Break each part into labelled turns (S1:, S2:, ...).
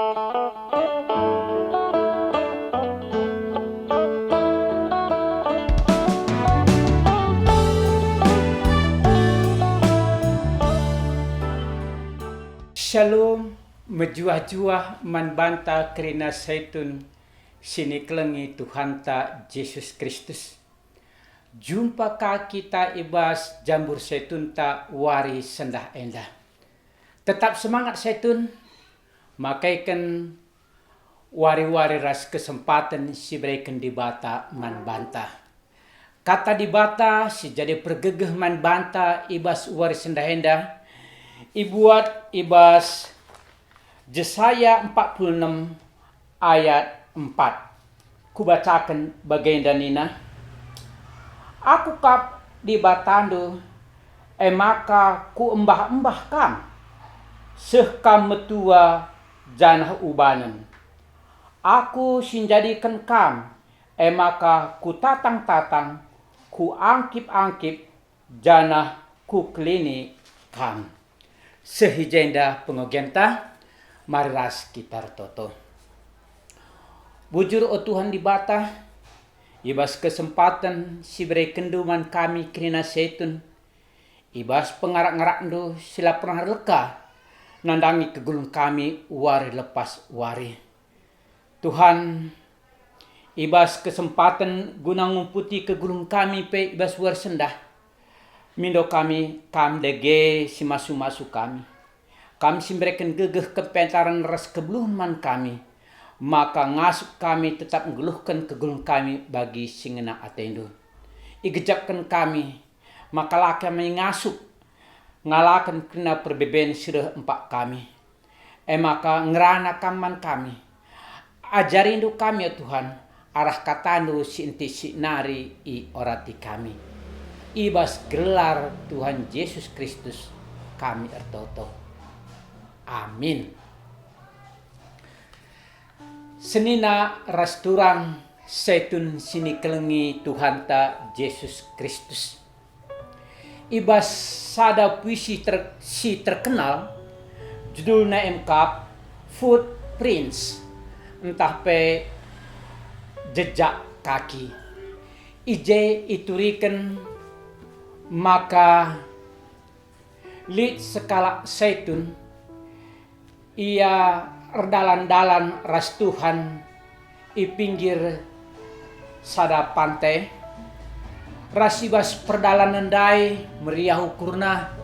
S1: Shalom, mejuah-juah manbanta kerina saitun sini kelengi Tuhan ta Yesus Kristus. Jumpa ka kita ibas jambur saitun ta wari sendah endah. Tetap semangat saitun, makaikan wari-wari ras kesempatan si berikan di bata manbanta. Kata di bata si jadi pergegeh manbanta ibas wari sendah endah. Ibuat ibas Yesaya 46 ayat 4. Kubacakan bagian nina. Aku kap di batandu, maka ku embah-embah kam, seh kam metua janah ubanan. Aku sinjadikan kam, maka ku tatang-tatang, ku angkip-angkip janah ku kelini kam. Sehijenda pengogenta, mari ras kita toto. Bujur o Tuhan di bata, ibas kesempatan si beri kenduman kami kerina setun, ibas pengarak-ngarak do sila pernah leka, nandangi kegulung kami wari lepas wari. Tuhan, ibas kesempatan guna ngumputi kegulung kami pe ibas war sendah. Mindo kami, kam dege si masu-masu kami. Kami simberikan gegeh kepentaran ras kebeluhan man kami. Maka ngasuk kami tetap ngeluhkan kegulung kami bagi singena atendo. Igejapkan kami, maka laki kami ngasuk. Ngalakan kena perbeben sirah empat kami. Maka ngerana kaman kami. Ajarindu kami ya Tuhan. Arah katandu si inti si nari i orati kami. Ibas gelar Tuhan Yesus Kristus kami ertoto. Amin. Senina rasturang setun sini kelengi Tuhan ta Yesus Kristus. Ibas sada puisi si terkenal judulnya MK Footprints, entah pe jejak kaki. Ije iturikan maka lid sekala saitun ia erdalan-dalan ras Tuhan i pinggir sada pantai rasibas perdalanan dai meriah ukurna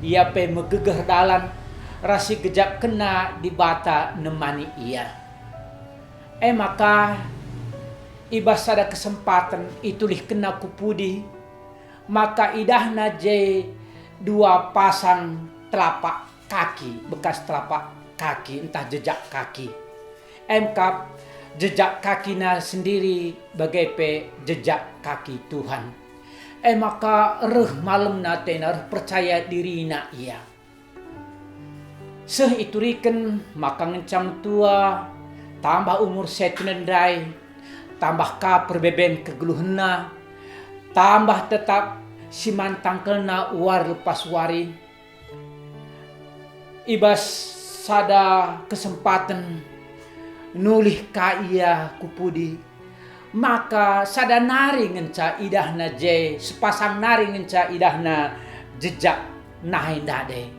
S1: ia pe megegeh dalan rasi gejap kena di bata nemani ia. Maka ibas sada kesempatan itulih kena kupudi maka idahna je dua pasang telapak kaki, bekas telapak kaki, entah jejak kaki. Emkap jejak kakina sendiri bagai pe jejak kaki Tuhan. Maka reh malam natena reh percaya diri na ia. Seh ituriken maka ngencam tua, tambah umur setunendai, tambah ka perbeben kegeluhna, tambah tetap si mantangkelna war lepas wari. Ibas sada kesempatan nulih ka ia kupudi. Maka sada nari ngenca idahna je, sepasang nari ngenca idahna jejak nahi dade.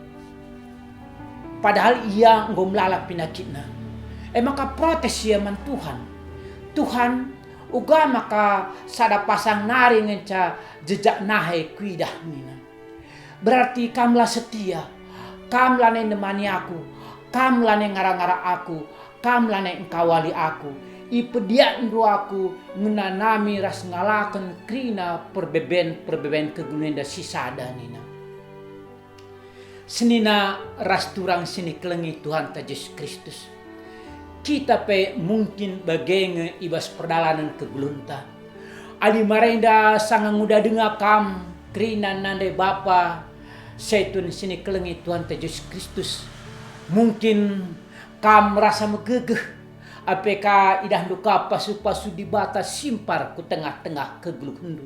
S1: Padahal ia ngomlala pinakitna. Maka protes ia man Tuhan. Tuhan uga maka sada pasang nari ngenca jejak nahe kuidah nina. Berarti kamlah setia, kamlah nemani aku, kamlah ngara-ngara aku, kamlah engkawali aku. Ipediak ndu aku menanami ras ngalaken krina perbeben kegunenda sisada nina. Senina ras turang sini kelengi Tuhan ta Yesus Kristus. Kita pe mungkin bagenge ibas perdalanan kegulunta. Adi marenda sangang muda dengar kam krina nande Bapa setun sini kelengi Tuhan ta Yesus Kristus. Mungkin kam merasa megegeh apeka idah duka pasu-pasu di batas simpar ku tengah-tengah keguluhendu.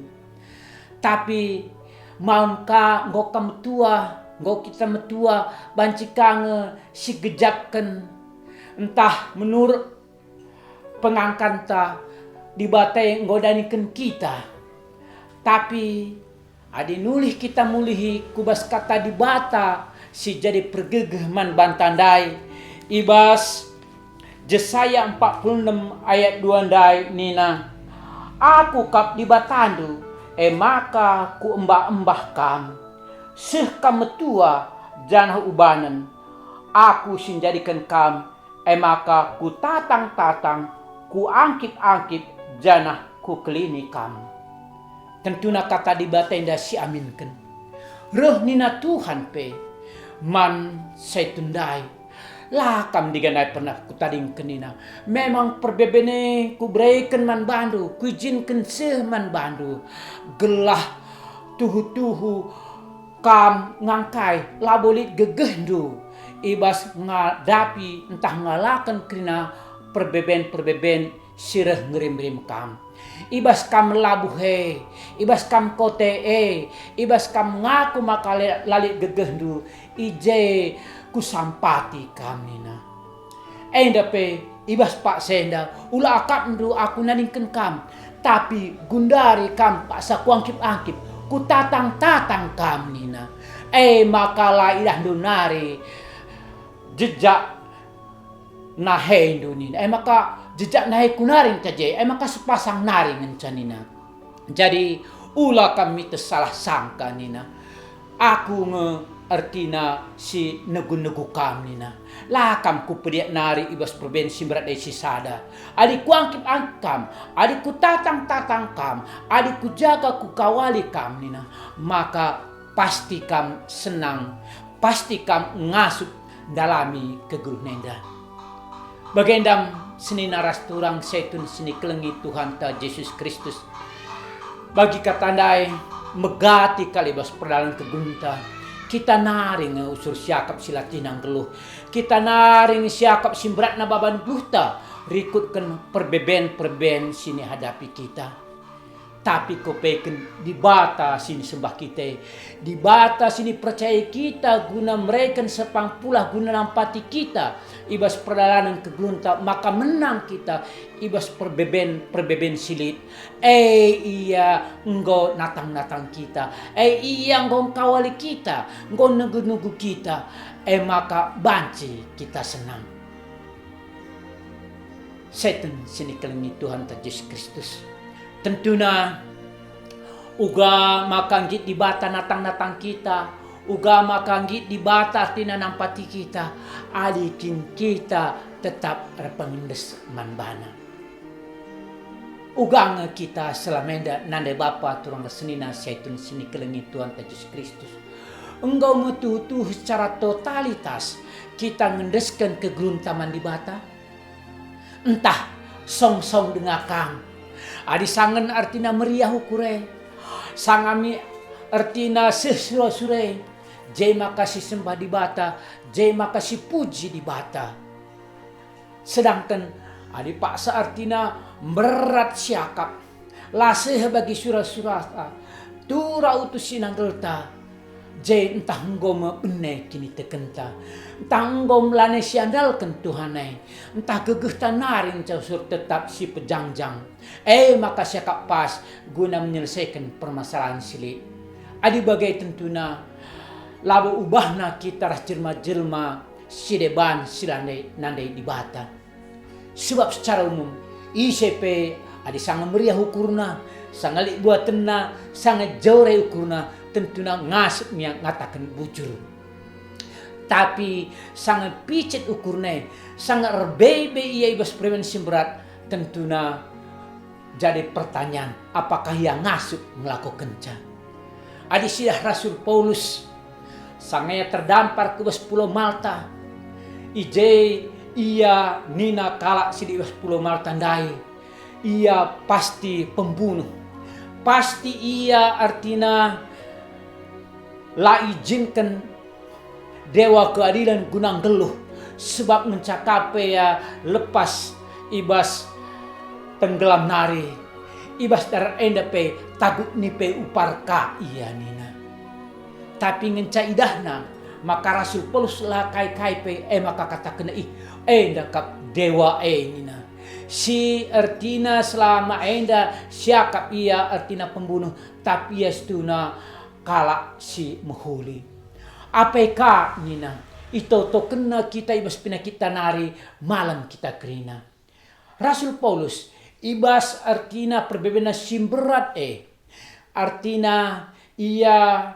S1: Tapi maunka nggo kam tua, nggo kita metua banci kange si gejapken Entah menurut pengangkanta di batai ngodanikan kita. Tapi adi nulih kita mulihi kubas kata di bata si jadi pergegeh man bantandai. Ibas Jesaya 46 ayat 2 ndai nina. Aku kap di batandu, maka ku embah-embah kam. Seh kam metua janah ubanan. Aku sinjadikan kam, maka ku tatang-tatang, ku angkip-angkip janah ku kelini kam. Tentuna kata di batenda si aminkan. Roh nina Tuhan pe, man setundai. Lah kam diganai pernah ku tading kenina. Memang perbebene ku berikan man bandu, ku izinkan seh man bandu. Gelah tuhu-tuhu kam ngangkai labolit gegendu. Ibas ngadapi entah ngalakan kerina perbeben sirah ngerim-rim kam. Ibas kam labuh he, ibas kam kote ibas kam ngaku makale lalit gegendu. Ije ku sampati kam nina. Enda pe ibas pak senda ula akap ndu aku naningken kam. Tapi gundari kam pak sa kuangkip-angkip ku tatang-tatang kam nina. Maka ilah nari jejak nahe ndu nina. Maka jejak nahe kunaring caje. Maka sepasang naring nina. Jadi ula kami tersalah sangka nina. Aku artina si negu-negu kam nina. Lah kam ku pediak nari ibas provinsi berat si sada. Adi ku angkip kam, adi ku tatang-tatang kam, adi ku jaga ku kawali kam nina. Maka pasti kam senang, pasti kam ngasut dalami kegeluh nenda. Bagendam seni naras turang setun seni kelengi Tuhan ta Yesus Kristus. Bagi katandai megati kalibas perdalan kegunta. Kita naring usur siakap silatinang geluh. Kita naring siakap simberat na baban buta. Rikutkan perbeben sini hadapi kita. Tapi kopeken di bata sini sembah kita. Di bata sini percaya kita guna mereka sepang pula guna nampati kita. Ibas perjalanan kegelunta maka menang kita. Ibas perbeben silit. Iya engkau natang-natang kita. Iya engkau kawali kita. Engkau nugu-nugu kita. Maka banci kita senang. Setan sini kelengi Tuhan Yesus Kristus. Tentunya uga makanggit di bata natang-natang kita, uga makanggit di bata artina nampati kita, alikin kita tetap repengendes manbana. Ugang kita selamenda nande bapa turang senina setun sini kelengi Tuhan Yesus Kristus. Engkau metutuh secara totalitas kita ngendeskan kegeruntaman di bata. Entah song-song dengakang. Adi sangen artina meriah ukure. Sangami artina sesura-sure. Jai makasih sembah di bata. Jai makasih puji di bata. Sedangkan adi paksa artina berat siakap. Laseh bagi surah-surah. Tura utus sinang gelta. Jai entah ngoma bene kini tekenta. Entah ngom lane siandalkan Tuhanai. Entah gegeh tanarin causur tetap si pejangjang. Maka siakap pas guna menyelesaikan permasalahan silik. Adi bagai tentuna labu ubahna kita ras jelma-jelma sideban silane nandai di bata. Sebab secara umum ICP adi sangat meriah ukurna, sangat buat tenna, sangat jauh ukurna. Tentunya ngasuknya ngatakan bujur. Tapi sangat picit ukurnya, sangat rebebe ia ibas prevensi berat. Tentunya jadi pertanyaan, apakah ia ngasuk melakukan kenca? Adi sidah Rasul Paulus, sangnya terdampar ke Pulau Malta. Ije ia nina kalak si di Pulau Malta ndai. Ia pasti pembunuh. Pasti ia artinya la izinkan dewa keadilan gunang geluh sebab mencakapai ya lepas ibas tenggelam nari ibas dar endape tagut nipe upar ka iya nina. Tapi ngenca idahna maka Rasul Paulus lah kai pe maka kata kena endakap dewa nina. Si artina selama enda siakap ia artina pembunuh, tapi ia stuna kala si menghuli. Apakah nina? Ito to kena kita ibas kita nari malam kita kerina. Rasul Paulus ibas artina perbebena simberat artina ia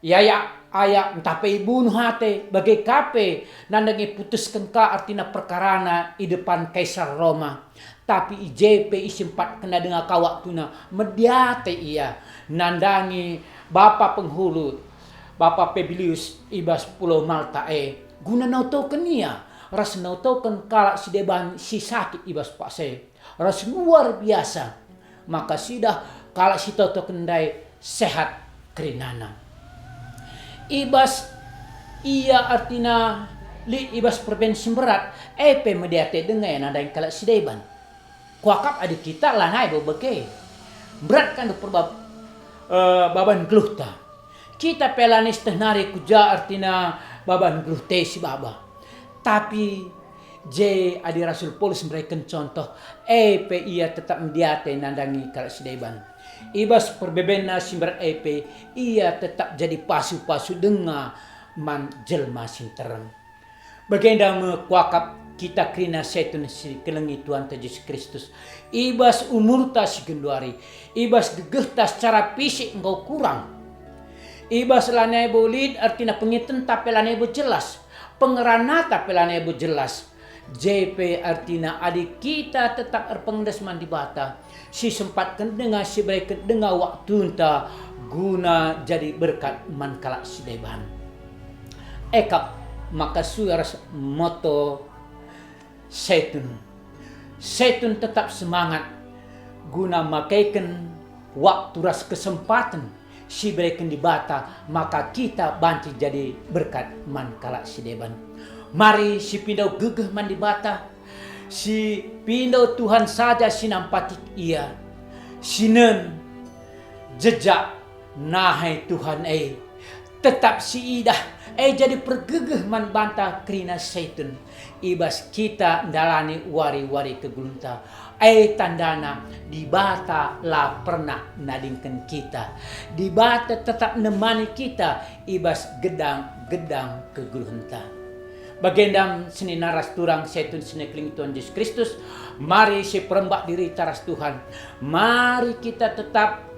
S1: ayak tapi bunuh hati bagai kape nandangi putuskan ka artina perkarana di depan Kaisar Roma. Tapi IJP isimpat kena dengan kawak tuna mediate ia nandangi Bapak penghulu Bapak Publius ibas Pulau Malta guna nautoken ia ras nautoken kalak si deban si sakit ibas pakse ras luar biasa maka sidah kalak si toto kendai sehat kerinana. Ibas ia artina li ibas perbensin berat mediate dengan ada yang kalak si deban kuakap adik kita lanai beke berat kan baban gluta kita pelanis tehnari kuja artina baban glute si baba tapi adi Rasul Paulus memberikan contoh ia tetap mediate nandangi kalak si deban ibas perbebena simberat ia tetap jadi pasu-pasu denga man jelma sinterem bagenda mekuakap kita krina setun si kelengi Tuhan Yesus Kristus ibas umurta si genduari ibas gegehta secara fisik engkau kurang ibas lanai bolid artinya pengiten tapi lanai jelas pengerana tapi lanai jelas JP artinya adik kita tetap erpengdes mandi bata si sempat kendengar si baik kendengar waktu entah guna jadi berkat mankala si deban ekap maka suara moto setun tetap semangat guna makaikan waktu ras kesempatan si berikan di bata maka kita banci jadi berkat mankala si deban. Mari si pindau gegeh mandi bata si pindau Tuhan saja sinampatik ia sinen jejak nahai Tuhan tetap si idah jadi pergegeh man banta krina setun ibas kita dalani wari-wari kegulunta tandana di bata lah pernah nadingkan kita di bata tetap nemani kita ibas gedang-gedang kegulunta bagendam seni naras turang setun seni keling Tuhan Yesus Kristus mari si perembak diri taras Tuhan mari kita tetap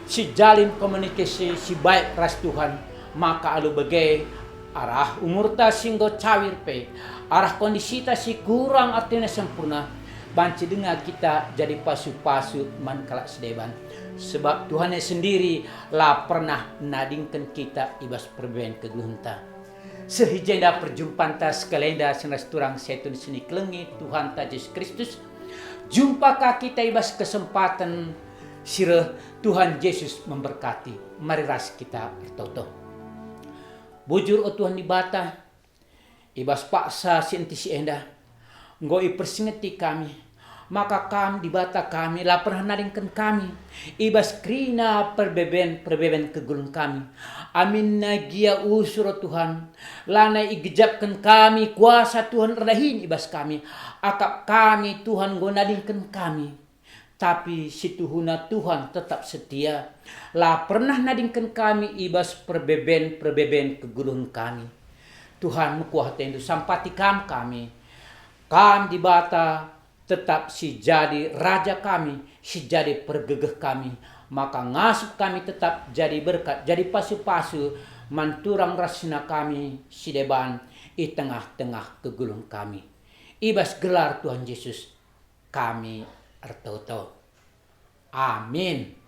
S1: si jalin komunikasi si baik ras Tuhan maka alu bagai arah umur ta singgo cawir arah kondisi ta si kurang artinya sempurna banci dengar kita jadi pasu-pasu man kalak sedeban sebab Tuhan sendiri lah pernah nadingkan kita ibas perben kegelunta sehijenda perjumpaan ta sekalenda senas turang setun seni kelengi Tuhan ta Yesus Kristus jumpakah kita ibas kesempatan sirah Tuhan Yesus memberkati mari ras kita bertoto bujur Tuhan di bata ibas paksa si enti si endah ngoi persingeti kami maka kami di bata kami lah pernah naringkan kami ibas krina perbeben kegulung kami amin nagia usur Tuhan lana igejapkan kami kuasa Tuhan redahin ibas kami akap kami Tuhan go nadingkan kami tapi si Tuhuna Tuhan tetap setia lah pernah nadingkan kami ibas perbeben kegulung kami Tuhan mukuah tendu sampati kami di bata tetap si jadi raja kami si jadi pergegeh kami maka ngasup kami tetap jadi berkat jadi pasu-pasu manturang rasina kami si deban di tengah-tengah kegulung kami ibas gelar Tuhan Yesus kami ertoto amin.